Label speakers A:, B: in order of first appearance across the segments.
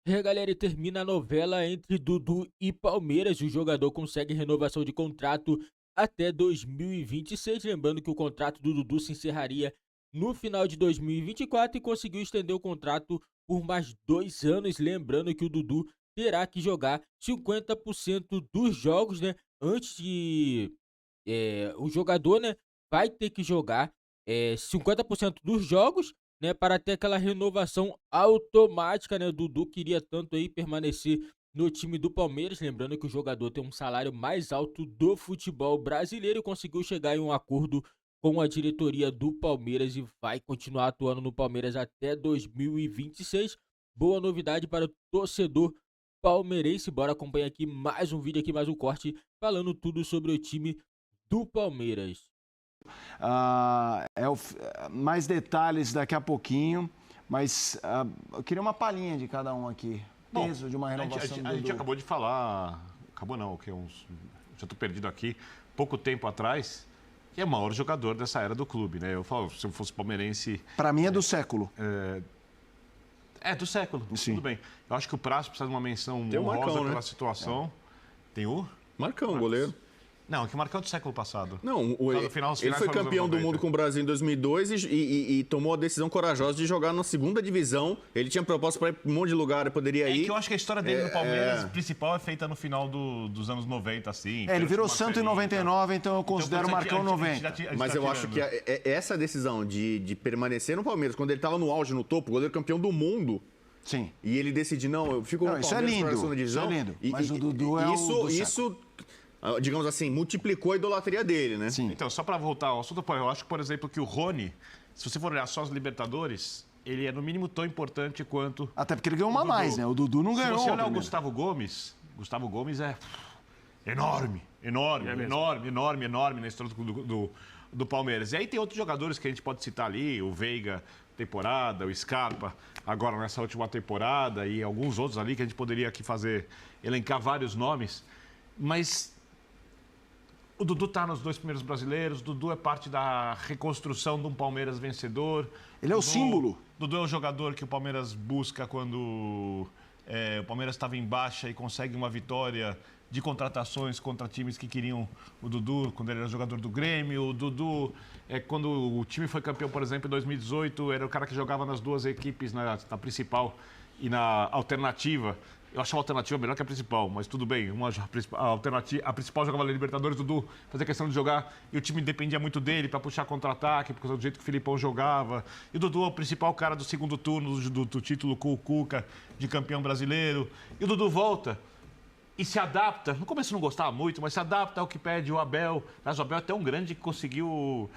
A: É, galera, e termina a novela entre Dudu e Palmeiras. O jogador consegue renovação de contrato até 2026. Lembrando que o contrato do Dudu se encerraria no final de 2024 e conseguiu estender o contrato por mais 2 anos. Lembrando que o Dudu terá que jogar 50% dos jogos, né? Antes de. O jogador, né? Vai ter que jogar 50% dos jogos, né, para ter aquela renovação automática, né? O Dudu queria tanto aí permanecer no time do Palmeiras, lembrando que o jogador tem um salário mais alto do futebol brasileiro e conseguiu chegar em um acordo com a diretoria do Palmeiras e vai continuar atuando no Palmeiras até 2026. Boa novidade para o torcedor palmeirense. Bora acompanhar aqui mais um vídeo aqui, mais um corte falando tudo sobre o time do Palmeiras.
B: Mais detalhes daqui a pouquinho, mas eu queria uma palhinha de cada um aqui. Peso de uma renovação do
C: A gente
B: Dudu.
C: acabou de falar, acabou não, já estou perdido aqui, pouco tempo atrás, que é o maior jogador dessa era do clube, né? Eu falo, se eu fosse palmeirense...
B: Para mim é do século.
C: Do século,
B: Sim.
C: Tudo bem. Eu acho que o Prazo precisa de uma menção
D: Tem o
C: honrosa
D: Marcão,
C: pela
D: né?
C: situação. Tem o?
D: Marcão, goleiro.
C: Não, que o Marcão é do século passado.
D: Não,
C: foram
D: ele foi
C: dos
D: campeão
C: anos
D: do
C: 90.
D: mundo com o Brasil em 2002 e tomou a decisão corajosa de jogar na segunda divisão. Ele tinha proposta para ir para um monte de lugar, poderia ir.
C: É que eu acho que a história dele no Palmeiras principal é feita no final dos anos 90, assim.
B: Ele virou santo em 99, então eu considero o Marcão 90.
D: Mas eu acho que essa decisão de permanecer no Palmeiras, quando ele estava no auge, no topo, goleiro campeão do mundo,
B: Sim.
D: e ele decidir, não, eu fico no
B: Isso é
D: Palmeiras
B: lindo,
D: para a segunda divisão.
B: isso é lindo. Mas o Dudu é o do
D: Isso, digamos assim, multiplicou a idolatria dele, né?
B: Sim.
C: Então, só para voltar ao assunto, eu acho que, por exemplo, que o Rony, se você for olhar só os Libertadores, ele é no mínimo tão importante quanto...
B: Até porque ele ganhou uma mais, né? O Dudu não ganhou.
C: Se você olhar o
B: primeiro.
C: Gustavo Gomes é enorme na história do Palmeiras. E aí tem outros jogadores que a gente pode citar ali, o Veiga, temporada, o Scarpa, agora nessa última temporada, e alguns outros ali que a gente poderia aqui elencar vários nomes, mas... O Dudu está nos 2 primeiros brasileiros, o Dudu é parte da reconstrução de um Palmeiras vencedor.
B: Ele é o símbolo.
C: Dudu é o jogador que o Palmeiras busca quando o Palmeiras estava em baixa e consegue uma vitória de contratações contra times que queriam o Dudu, quando ele era jogador do Grêmio. O Dudu, quando o time foi campeão, por exemplo, em 2018, era o cara que jogava nas duas equipes, na principal e na alternativa. Eu acho a alternativa melhor que a principal, mas tudo bem. A principal jogava na Libertadores, o Dudu fazia questão de jogar e o time dependia muito dele para puxar contra-ataque, por causa do jeito que o Filipão jogava. E o Dudu é o principal cara do segundo turno do título com o Cuca de campeão brasileiro. E o Dudu volta e se adapta. No começo não gostava muito, mas se adapta ao que pede o Abel. Mas o Abel é tão grande que conseguiu...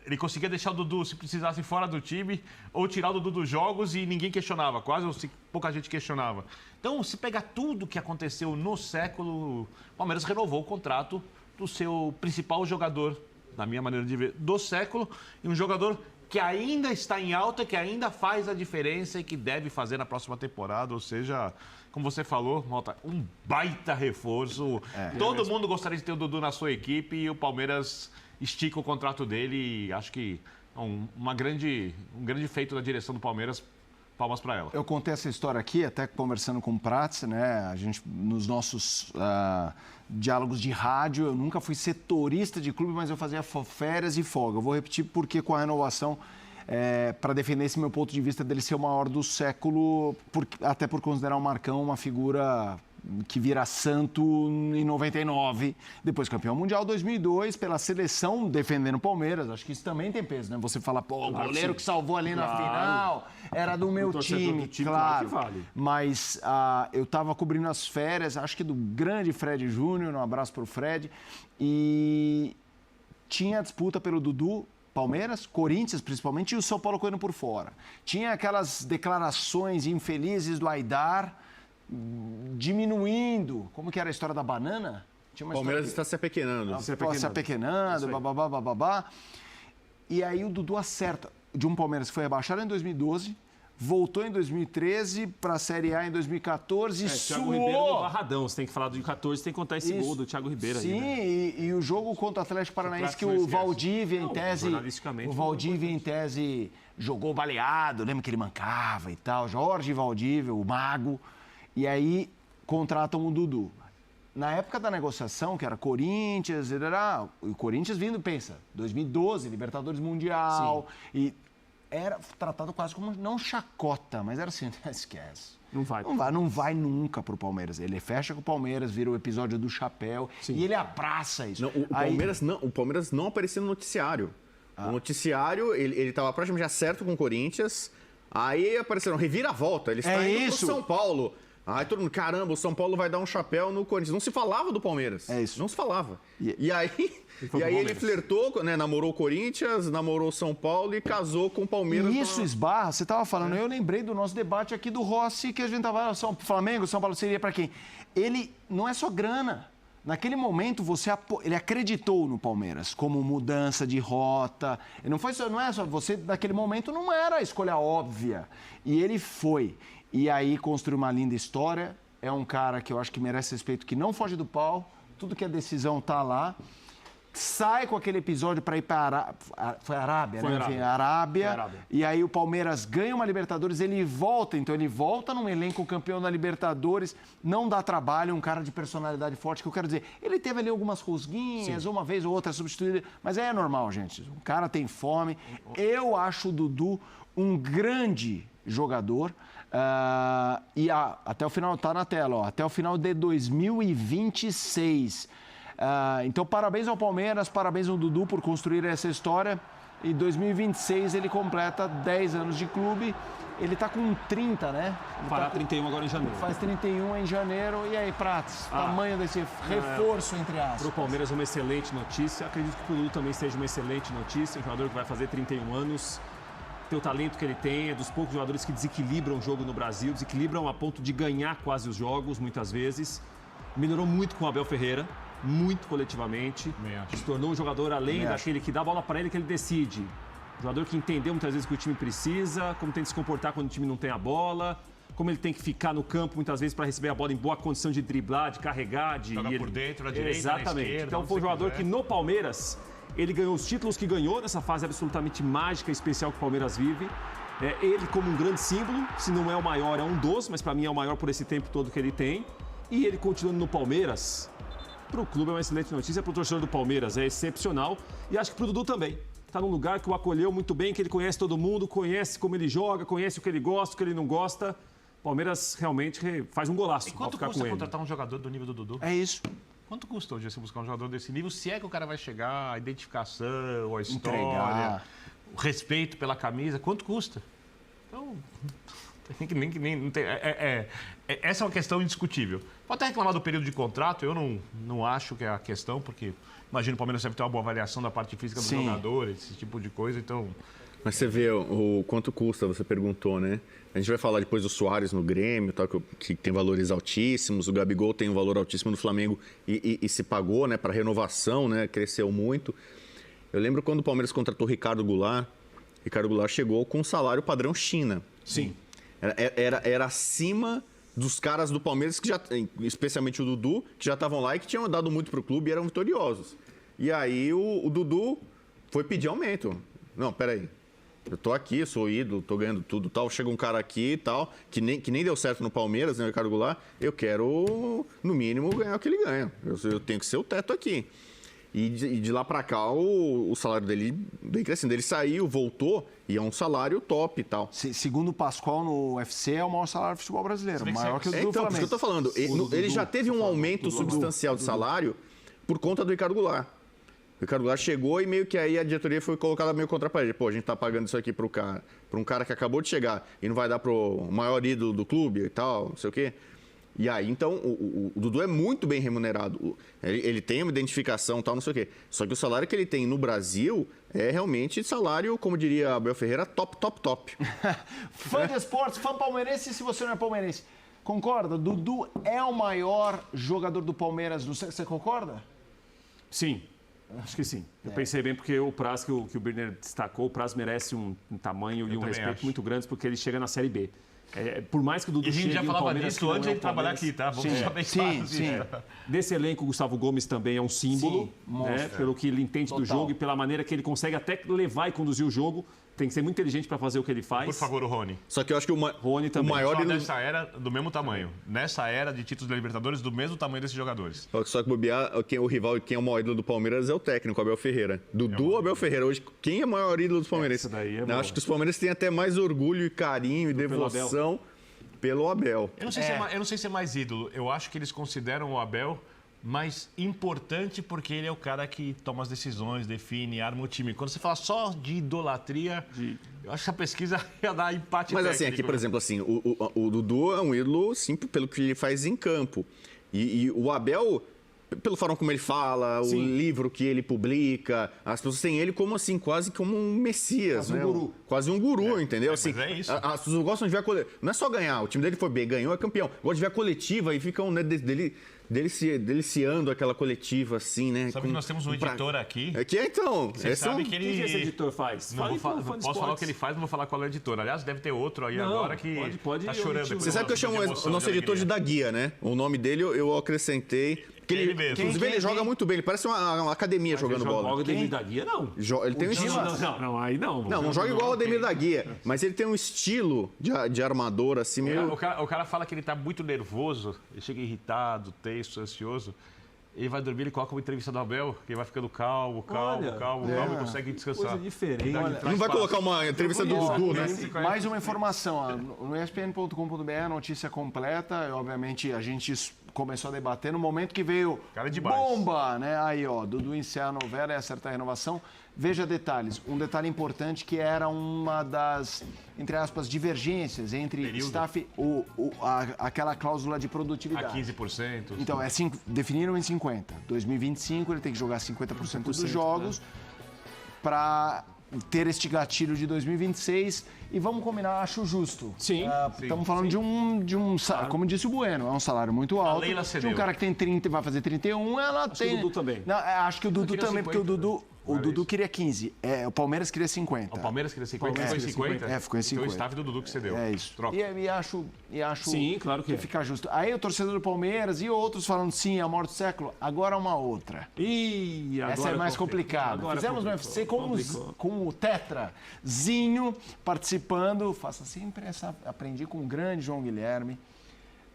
C: ele conseguia deixar o Dudu, se precisasse, fora do time, ou tirar o Dudu dos jogos e ninguém questionava, quase ou pouca gente questionava. Então, se pegar tudo que aconteceu no século, o Palmeiras renovou o contrato do seu principal jogador, na minha maneira de ver, do século, e um jogador que ainda está em alta, que ainda faz a diferença e que deve fazer na próxima temporada, ou seja... Como você falou, Malta, um baita reforço. Todo mundo gostaria de ter o Dudu na sua equipe e o Palmeiras estica o contrato dele. E acho que é um grande feito da direção do Palmeiras. Palmas para ela.
B: Eu contei essa história aqui, até conversando com o Prats, né? A gente, nos nossos diálogos de rádio, eu nunca fui setorista de clube, mas eu fazia férias e folga. Eu vou repetir porque com a renovação... para defender esse meu ponto de vista dele ser o maior do século, até por considerar o Marcão uma figura que vira santo em 99, depois campeão mundial 2002, pela seleção defendendo o Palmeiras. Acho que isso também tem peso, né? Você fala, pô, o goleiro que salvou ali na final era do meu time, claro.
E: Vale.
B: Mas eu estava cobrindo as férias, acho que do grande Fred Júnior, um abraço para o Fred, e tinha disputa pelo Dudu, Palmeiras, Corinthians principalmente, e o São Paulo correndo por fora. Tinha aquelas declarações infelizes do Aidar diminuindo. Como que era a história da banana?
D: O Palmeiras está se apequenando.
B: Se apequenando, babá. E aí o Dudu acerta. De um Palmeiras que foi rebaixado em 2012, voltou em 2013 para a Série A em 2014 e
E: Thiago Ribeiro no
B: suou.
E: Barradão. Você tem que falar do 14, tem que contar esse gol do Thiago Ribeiro aí.
B: Sim,
E: Né?
B: e o jogo contra o Atlético Paranaense que
C: não
B: o
C: esquece.
B: Valdívia, em tese,
E: jornalisticamente,
B: o Valdívia, em tese, jogou baleado, lembra que ele mancava e tal, Jorge Valdívia, o mago, e aí contratam o Dudu. Na época da negociação, que era Corinthians, o Corinthians vindo, pensa, 2012, Libertadores Mundial, e era tratado quase como, não chacota, mas era assim, esquece.
E: Não vai.
B: Não vai nunca pro Palmeiras. Ele fecha com o Palmeiras, vira o episódio do chapéu e ele abraça isso.
D: Não, o Palmeiras não aparecia no noticiário. O noticiário, ele estava praticamente já certo com o Corinthians, aí apareceram reviravolta, ele está indo pro São Paulo. Aí todo mundo, caramba, o São Paulo vai dar um chapéu no Corinthians. Não se falava do Palmeiras.
B: É isso.
D: Não se falava. E aí ele flertou, né, namorou o Corinthians, namorou o São Paulo e casou com o Palmeiras.
B: E isso esbarra, você estava falando, eu lembrei do nosso debate aqui do Rossi, que a gente estava falando, Flamengo, São Paulo seria para quem? Ele não é só grana. Naquele momento, ele acreditou no Palmeiras como mudança de rota. Não é só você, naquele momento, não era a escolha óbvia. E ele foi. E aí construiu uma linda história. É um cara que eu acho que merece respeito, que não foge do pau. Tudo que é decisão tá lá. Sai com aquele episódio para ir para foi Arábia,
E: Foi
B: né?
E: Arábia.
B: Enfim, Arábia.
E: Foi Arábia.
B: E aí o Palmeiras ganha uma Libertadores, ele volta. Então ele volta num elenco campeão da Libertadores. Não dá trabalho, um cara de personalidade forte, que eu quero dizer. Ele teve ali algumas rusguinhas, uma vez ou outra substituída. Mas é normal, gente. O cara tem fome. Eu acho o Dudu um grande jogador. Até o final, tá na tela, ó, até o final de 2026. Então, parabéns ao Palmeiras, parabéns ao Dudu por construir essa história. Em 2026 ele completa 10 anos de clube. Ele tá com 30, né?
E: Fará 31 agora em janeiro.
B: Faz 31 em janeiro. E aí, Prats, tamanho desse reforço, entre aspas?
E: Para o Palmeiras uma excelente notícia. Acredito que para o Dudu também seja uma excelente notícia. Um jogador que vai fazer 31 anos. O talento que ele tem, é dos poucos jogadores que desequilibram o jogo no Brasil, desequilibram a ponto de ganhar quase os jogos, muitas vezes. Melhorou muito com o Abel Ferreira, muito coletivamente. Se tornou um jogador além daquele que dá a bola para ele, que ele decide. Um jogador que entendeu muitas vezes o que o time precisa, como tem que se comportar quando o time não tem a bola, como ele tem que ficar no campo muitas vezes para receber a bola em boa condição de driblar, de carregar, de
C: jogar por dentro, na direita,
E: exatamente.
C: na esquerda.
E: Então foi um jogador que no Palmeiras ele ganhou os títulos que ganhou nessa fase absolutamente mágica e especial que o Palmeiras vive. Ele como um grande símbolo, se não é o maior, é um dos, mas para mim é o maior por esse tempo todo que ele tem. E ele continuando no Palmeiras, para o clube é uma excelente notícia, para o torcedor do Palmeiras é excepcional. E acho que para o Dudu também. Está num lugar que o acolheu muito bem, que ele conhece todo mundo, conhece como ele joga, conhece o que ele gosta, o que ele não gosta. O Palmeiras realmente faz um golaço.
C: E quanto
E: ficar
C: custa
E: com ele.
C: contratar um jogador do nível do Dudu?
B: É isso.
C: Quanto custa hoje você buscar um jogador desse nível? Se é que o cara vai chegar, a identificação, a história,
B: Entregar.
C: o respeito pela camisa, quanto custa? Então, não tem, essa é uma questão indiscutível. Pode até reclamar do período de contrato, eu não acho que é a questão, porque imagino que o Palmeiras deve ter uma boa avaliação da parte física do jogador, esse tipo de coisa, então...
D: Mas você vê o quanto custa, você perguntou, né? A gente vai falar depois do Suárez no Grêmio, tal, que tem valores altíssimos. O Gabigol tem um valor altíssimo no Flamengo e se pagou, né? Para renovação, né? Cresceu muito. Eu lembro quando o Palmeiras contratou o Ricardo Goulart. Ricardo Goulart chegou com um salário padrão China.
E: Sim.
D: Era acima dos caras do Palmeiras, que já, especialmente o Dudu, que já estavam lá e que tinham dado muito para o clube e eram vitoriosos. E aí o Dudu foi pedir aumento. Não, peraí. Eu tô aqui, sou ídolo, tô ganhando tudo tal. Chega um cara aqui e tal, que nem deu certo no Palmeiras, né, o Ricardo Goulart. Eu quero, no mínimo, ganhar o que ele ganha. Eu tenho que ser o teto aqui. E de lá pra cá, o salário dele vem crescendo. Ele saiu, voltou, e é um salário top e tal.
B: Segundo o Pascoal no UFC, é o maior salário do futebol brasileiro. Maior que o do
D: Então, por
B: Flamengo.
D: isso que eu tô falando. Ele já teve um aumento substancial de salário por conta do Ricardo Goulart. O Ricardo Goulart chegou e meio que aí a diretoria foi colocada meio contra a parede. Pô, a gente tá pagando isso aqui pro cara, pra um cara que acabou de chegar e não vai dar pro maior ídolo do clube e tal, não sei o quê. E aí, então, o Dudu é muito bem remunerado. Ele tem uma identificação e tal, não sei o quê. Só que o salário que ele tem no Brasil é realmente salário, como diria Abel Ferreira, top, top, top.
B: Fã de esportes, fã palmeirense, se você não é palmeirense. Concorda? Dudu é o maior jogador do Palmeiras. Você concorda?
E: Sim. Acho que sim. Eu pensei bem porque o Praz, que o Birner destacou, o Praz merece um tamanho e um respeito
C: acho.
E: muito grandes porque ele chega na Série B. Por mais que o Dudu
C: E a gente
E: chegue
C: já
E: no
C: falava
E: Palmeiras,
C: disso
E: que não
C: antes de
E: é o
C: ele trabalhar
E: Palmeiras.
C: aqui, tá? Vamos deixar bem
B: Sim,
C: claro
B: sim.
C: isso.
E: Desse elenco, o Gustavo Gomes também é um símbolo,
B: monstro.
E: né? Pelo que ele entende do
B: Total.
E: jogo e pela maneira que ele consegue até levar e conduzir o jogo. Tem que ser muito inteligente para fazer o que ele faz.
C: Por favor, o Rony.
D: Só que eu acho que o
E: Rony também.
D: maior
C: Só
D: ídolo...
C: nessa era do mesmo tamanho. Nessa era de títulos da Libertadores, do mesmo tamanho desses jogadores.
D: Só que bobear, o rival, quem é o maior ídolo do Palmeiras é o técnico, Abel Ferreira. Dudu, Abel Ferreira. Hoje, quem é o maior ídolo dos palmeirenses?
E: Essa daí é
D: Eu
E: boa.
D: acho que os palmeirenses têm até mais orgulho e carinho e devoção pelo Abel.
C: Eu não sei se é mais ídolo. Eu acho que eles consideram o Abel mais importante porque ele é o cara que toma as decisões, define, arma o time. Quando você fala só de idolatria, eu acho que a pesquisa ia dar empate
D: Mas
C: técnico.
D: assim, aqui, por exemplo, assim, o Dudu é um ídolo, sim, pelo que ele faz em campo. E o Abel, pelo forma como ele fala, o livro que ele publica, as pessoas têm ele como assim, quase como um messias,
E: Quase um
D: né?
E: guru.
D: Quase um guru, entendeu?
C: mas
D: Assim,
C: é isso.
D: As pessoas gostam de ver a coletiva. Não é só ganhar, o time dele foi bem, ganhou, é campeão. Gosta de ver a coletiva e ficam, né, deliciando aquela coletiva, assim, né?
C: Sabe que nós temos um editor aqui.
D: É que então.
C: Você sabe que
E: O que esse
C: ele...
E: editor faz?
C: Não,
E: Fala
C: não posso falar o que ele faz, não vou falar qual é o editor. Aliás, deve ter outro aí
E: Não,
C: agora que
E: pode
C: tá
E: ir,
C: chorando.
E: omitir.
C: aqui
D: Você sabe que eu chamo o nosso editor de da guia, né? O nome dele eu acrescentei. Porque
C: Ele mesmo.
D: Inclusive, ele joga muito bem. Ele parece uma academia jogando bola.
E: Joga o Ademir da Guia, não.
D: Ele tem um estilo.
E: Não, aí não.
D: Não joga igual o Ademir da Guia. Mas ele tem um estilo de armador, assim, meio.
C: O cara fala que ele tá muito nervoso, ele chega irritado, tenso, ansioso. Ele vai dormir, ele coloca uma entrevista do Abel, que ele vai ficando calmo e consegue descansar.
E: Coisa diferente.
D: Não vai colocar uma entrevista do Dudu, né?
B: Mais uma informação, ó, no ESPN.com.br, notícia completa. Obviamente, a gente começou a debater no momento que veio
C: Cara demais.
B: bomba, né? Aí, ó, Dudu encerra a novela e acerta a renovação. Veja detalhes. Um detalhe importante que era uma das, entre aspas, divergências entre
C: Período.
B: staff, aquela cláusula de
C: A
B: produtividade.
C: 15%.
B: Então, definiram em 50. 2025 ele tem que jogar 50% dos jogos para ter este gatilho de 2026 e vamos combinar, acho justo.
E: Sim,
B: Estamos falando de um como disse o Bueno, é um salário muito alto.
C: Leila
B: De
C: cedeu.
B: um cara que tem 30 e vai fazer 31, ela
E: que
B: tem...
E: o Dudu também.
B: Não, acho que o Dudu
C: queria
B: também,
C: 50,
B: porque o Dudu
C: isso.
B: queria 15. O Palmeiras queria 50.
C: O Palmeiras queria 50, ficou em
E: queria
C: 50?
E: 50.
B: Ficou em 50.
C: Então o staff do Dudu que cedeu.
B: É isso.
C: Troca.
B: E acho
E: Sim, claro que é.
B: fica justo. Aí o torcedor do Palmeiras e outros falando sim, a morte do século. Agora uma outra.
E: Ih, agora
B: Essa é mais complicada.
E: Agora
B: Fizemos no
E: complicou,
B: UFC
E: complicou.
B: com o Tetrazinho participando. Faça sempre essa. Aprendi com o grande João Guilherme.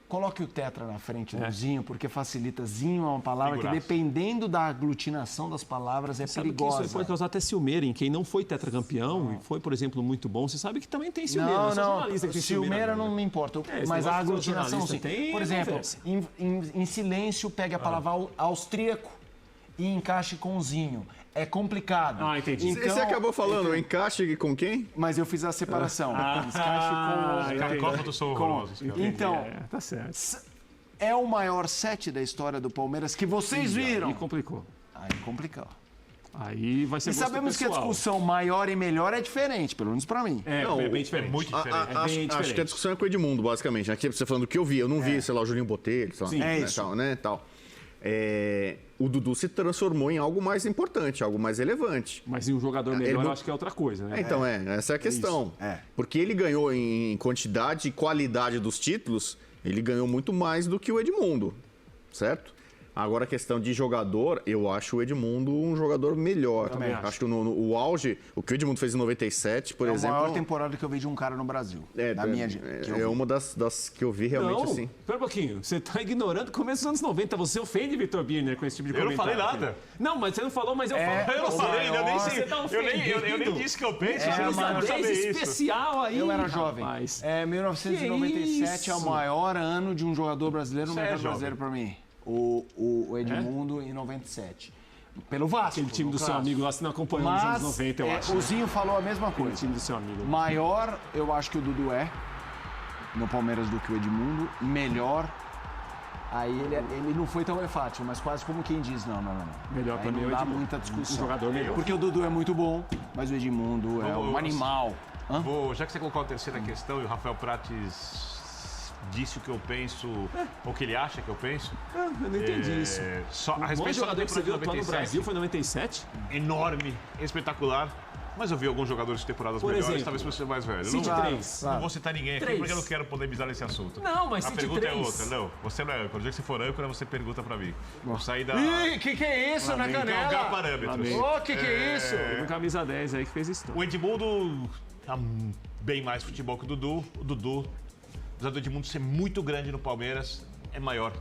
B: Coloque o Tetra na frente do Zinho, porque facilita. Zinho é uma palavra
C: Figuraça.
B: que, dependendo da aglutinação das palavras, é
E: Sabe que
B: perigosa.
E: isso pode causar até ciumeira em quem não foi tetracampeão e foi, por exemplo, muito bom. Você sabe que também tem ciumeira. Não é só jornalista que tem
B: Ciumeira
E: né?
B: não me importa.
E: esse
B: Mas a
E: negócio que o
B: aglutinação, sim.
E: jornalista tem,
B: Por exemplo,
E: conversa.
B: em silêncio, pegue a palavra austríaco e encaixe com o Zinho. É complicado.
E: Ah, entendi.
D: Você acabou falando, o encaixe com quem?
B: Mas eu fiz a separação. Encaixe com...
C: Os cacófatos são horrorosos. cara.
B: Então,
E: Tá certo.
B: é o maior set da história do Palmeiras que vocês viram.
E: Aí complicou.
B: Aí complicou.
E: Aí vai ser
B: E
E: gosto
B: sabemos que a
E: pessoal.
B: discussão maior e melhor é diferente, pelo menos pra mim.
E: É,
D: Não,
E: é bem
C: É
E: diferente.
C: muito diferente.
D: Acho
E: diferente.
D: que a discussão é com o Edmundo, basicamente. Aqui você falando do que eu vi. Eu não vi, sei lá, o Juninho Botelho, sei lá,
E: Sim,
D: né,
B: é isso.
D: tal, né, tal. O Dudu se transformou em algo mais importante, algo mais relevante.
E: Mas em um jogador melhor,
D: ele-
E: eu acho que é outra coisa, né?
D: Então, essa é a questão.
B: É.
D: Porque ele ganhou em quantidade e qualidade dos títulos, ele ganhou muito mais do que o Edmundo, certo? Agora, a questão de jogador, eu acho o Edmundo um jogador melhor.
B: Também acho.
D: Acho que o auge, o que o Edmundo fez em 97, por
B: É a
D: exemplo...
B: maior temporada que eu vi de um cara no Brasil. da minha que eu vi.
D: É uma das que eu vi realmente
E: Não,
D: assim.
E: Pera um pouquinho. Você tá ignorando o começo dos anos 90. Você ofende Vitor Birner com esse tipo de
C: Eu não
E: comentário.
C: falei nada.
E: Não, mas você não falou, mas eu falo.
C: Eu não falei, eu nem sei.
E: Você tá
C: Eu nem
E: ofendido.
C: disse que eu penso,
B: É,
C: você não
B: mas-
C: sabe saber isso.
E: especial aí.
B: Eu era jovem.
E: rapaz.
B: 1997 é o
E: isso?
B: maior ano de um jogador brasileiro no
C: Você é
B: mercado
C: jovem.
B: brasileiro pra mim. O Edmundo em 97. Pelo Vasco.
E: Aquele time do
B: no
E: seu
B: clássico.
E: amigo lá, você não acompanhou nos anos 90, eu acho.
B: o Zinho falou a mesma
E: Aquele
B: coisa.
E: time do seu amigo.
B: Maior, eu acho que o Dudu é no Palmeiras do que o Edmundo. Melhor, aí ele não foi tão enfático, mas quase como quem diz, não.
E: Melhor
B: Aí
E: pra mim é
B: não
E: o
B: dá
E: Edmundo.
B: muita discussão.
E: Um jogador melhor.
B: Porque o Dudu é muito bom, mas o Edmundo é um animal. Hã?
C: Já que você colocou a terceira questão e o Rafael Prates disse o que eu penso, ou que ele acha que eu penso.
E: Eu não entendi isso.
C: Só, a
E: O maior
C: respeito só da
E: jogador que você viu
C: temporada
E: atuar no
C: 97,
E: Brasil foi em 97?
C: enorme, espetacular. Mas eu vi alguns jogadores de temporadas
E: Por
C: melhores,
E: exemplo,
C: talvez fosse mais velho.
E: Cite
C: Não,
E: três.
C: não vou citar ninguém aqui
E: Três.
C: porque eu não quero polemizar nesse assunto.
E: Não, mas
C: a
E: cite
C: pergunta é
E: três.
C: outra. Não, você não é âncora. O dia que você for âncora, você pergunta pra mim. Vou sair da...
B: Ih, que é isso na
C: Galgar
B: canela?
C: parâmetros.
B: Ô, que é isso?
E: Teve um camisa 10 aí que fez isso.
C: O Edmundo tá bem mais futebol que o Dudu. O Dudu, apesar do Edmundo ser muito grande no Palmeiras, é maior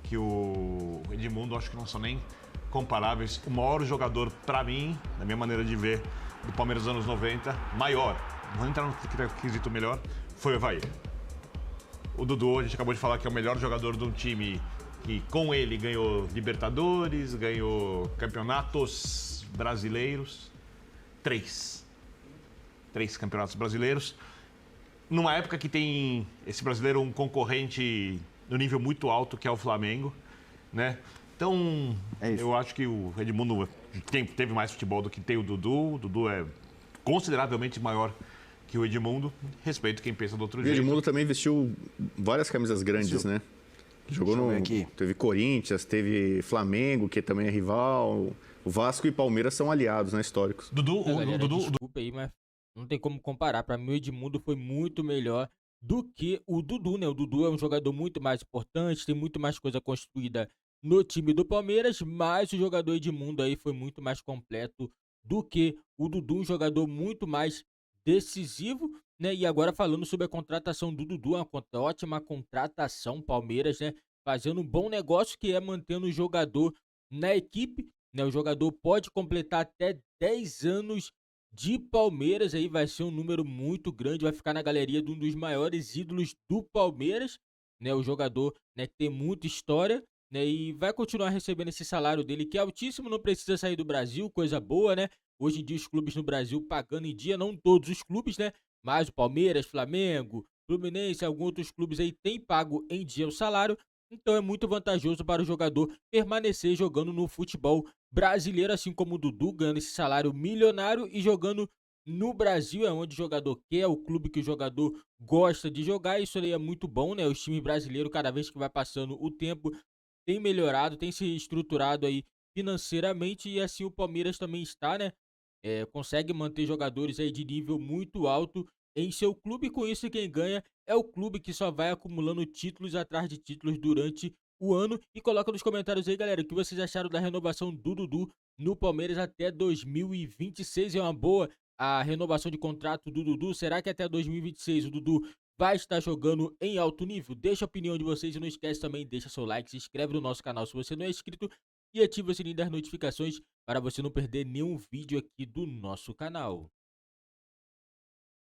C: que o Edmundo. Acho que não são nem comparáveis. O maior jogador, pra mim, na minha maneira de ver, do Palmeiras dos anos 90, maior, não vou entrar no quesito melhor, foi o Evair. O Dudu, a gente acabou de falar que é o melhor jogador de um time que com ele ganhou Libertadores, ganhou campeonatos brasileiros, três campeonatos brasileiros. Numa época que tem esse brasileiro um concorrente no nível muito alto, que é o Flamengo, né? Então, eu acho que o Edmundo teve mais futebol do que tem o Dudu. O Dudu é consideravelmente maior que o Edmundo. Respeito quem pensa do outro
D: E o
C: jeito.
D: Edmundo também vestiu várias camisas grandes, né? Jogou
B: Deixa eu
D: no.
B: ver aqui.
D: Teve Corinthians, teve Flamengo, que também é rival. O Vasco e Palmeiras são aliados, né? Históricos.
A: Galera, desculpa aí, mas não tem como comparar. Pra mim, o Edmundo foi muito melhor do que o Dudu, né? O Dudu é um jogador muito mais importante, tem muito mais coisa construída no time do Palmeiras, mas o jogador Edmundo aí foi muito mais completo do que o Dudu, um jogador muito mais decisivo, né? E agora falando sobre a contratação do Dudu, uma ótima contratação, Palmeiras, né? Fazendo um bom negócio que é mantendo o jogador na equipe, né? O jogador pode completar até 10 anos de Palmeiras, aí vai ser um número muito grande, vai ficar na galeria de um dos maiores ídolos do Palmeiras, né? O jogador, né, que tem muita história, né, e vai continuar recebendo esse salário dele, que é altíssimo, não precisa sair do Brasil, coisa boa, né? Hoje em dia os clubes no Brasil pagando em dia, não todos os clubes, né? Mas o Palmeiras, Flamengo, Fluminense, alguns outros clubes aí têm pago em dia o salário, então é muito vantajoso para o jogador permanecer jogando no futebol brasileiro, assim como o Dudu, ganhando esse salário milionário e jogando no Brasil, é onde o jogador quer, o clube que o jogador gosta de jogar, isso aí é muito bom, né? Os times brasileiros, cada vez que vai passando o tempo, tem melhorado, tem se estruturado aí financeiramente e assim o Palmeiras também está, né? Consegue manter jogadores aí de nível muito alto em seu clube, com isso quem ganha é o clube que só vai acumulando títulos atrás de títulos durante o ano. E coloca nos comentários aí, galera, o que vocês acharam da renovação do Dudu no Palmeiras até 2026. É uma boa a renovação de contrato do Dudu? Será que até 2026 o Dudu vai estar jogando em alto nível? Deixa a opinião de vocês e não esquece também, deixa seu like, se inscreve no nosso canal se você não é inscrito e ativa o sininho das notificações para você não perder nenhum vídeo aqui do nosso canal.